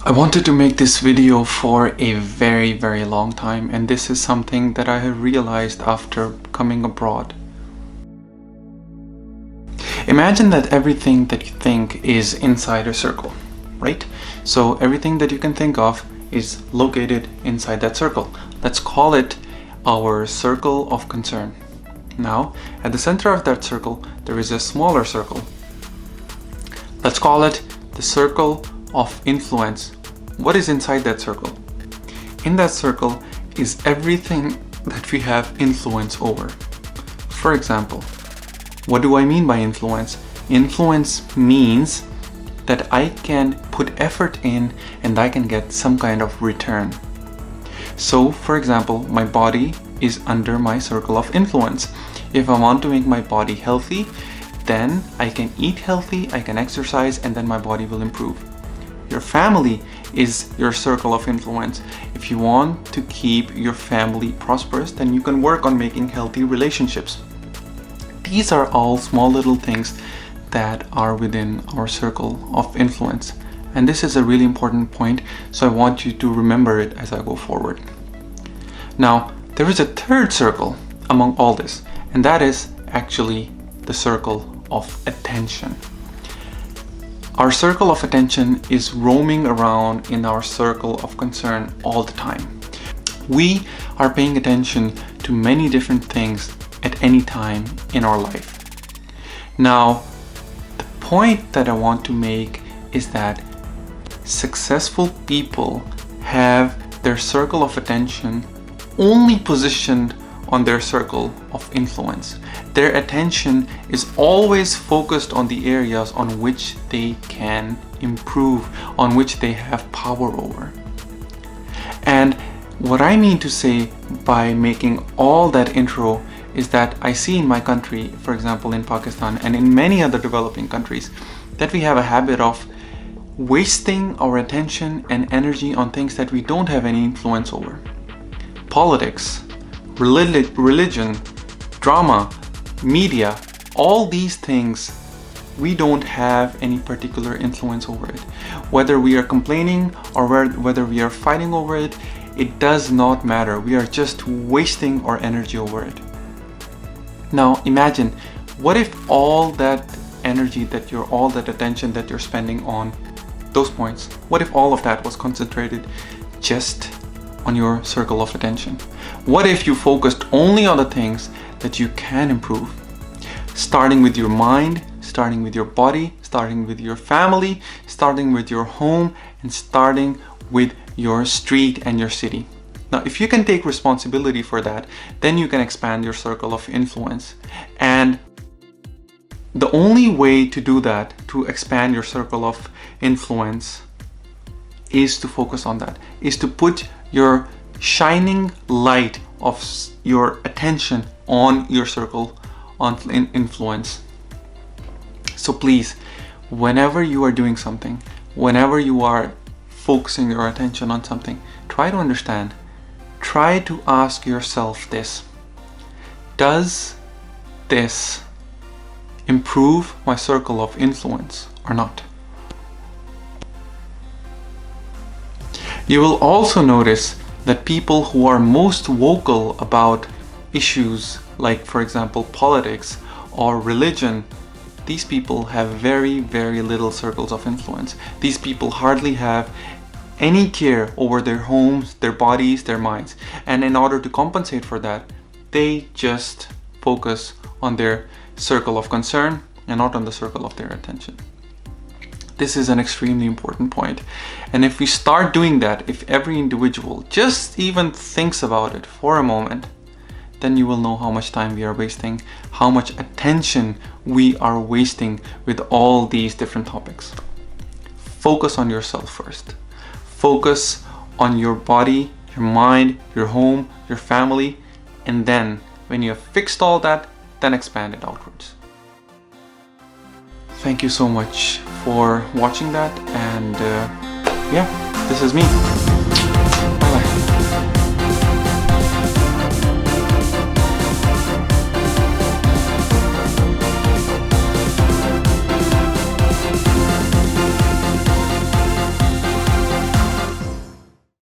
I wanted to make this video for a very long time, and this is something that I have realized after coming abroad. Imagine that everything that you think is inside a circle, right? So everything that you can think of is located inside that circle. Let's call it our circle of concern. Now, at the center of that circle, there is a smaller circle. Let's call it the circle of influence. What is inside that circle? In that circle is everything that we have influence over. For example, what do I mean by influence? Influence means that I can put effort in and I can get some kind of return. So, for example, my body is under my circle of influence. If I want to make my body healthy, then I can eat healthy, I can exercise, and then my body will improve. Your family is your circle of influence. If you want to keep your family prosperous, then you can work on making healthy relationships. These are all small little things that are within our circle of influence. And this is a really important point, so I want you to remember it as I go forward. Now, there is a third circle among all this, and that is actually the circle of attention. Our circle of attention is roaming around in our circle of concern all the time. We are paying attention to many different things at any time in our life. Now, the point that I want to make is that successful people have their circle of attention only positioned on their circle of influence. Their attention is always focused on the areas on which they can improve, on which they have power over. And what I mean to say by making all that intro is that I see in my country, for example in Pakistan and in many other developing countries, that we have a habit of wasting our attention and energy on things that we don't have any influence over. Politics, religion, drama, media, all these things, we don't have any particular influence over it. Whether we are complaining or whether we are fighting over it, it does not matter. We are just wasting our energy over it. Now imagine, what if all that energy all that attention that you're spending on those points, what if all of that was concentrated just on your circle of attention? What if you focused only on the things that you can improve? Starting with your mind, starting with your body, starting with your family, starting with your home, and starting with your street and your city. Now, if you can take responsibility for that, then you can expand your circle of influence. And the only way to do that, to expand your circle of influence, is to focus on that, is to put your shining light of your attention on your circle on influence. So please, whenever you are doing something, whenever you are focusing your attention on something, try to understand, try to ask yourself this: does this improve my circle of influence or not? You will also notice that people who are most vocal about issues like, for example, politics or religion, these people have very little circles of influence. These people hardly have any care over their homes, their bodies, their minds. And in order to compensate for that, they just focus on their circle of concern and not on the circle of their attention. This is an extremely important point. And if we start doing that, if every individual just even thinks about it for a moment, then you will know how much time we are wasting, how much attention we are wasting with all these different topics. Focus on yourself first. Focus on your body, your mind, your home, your family, and then when you have fixed all that, then expand it outwards. Thank you so much for watching that, and yeah, this is me.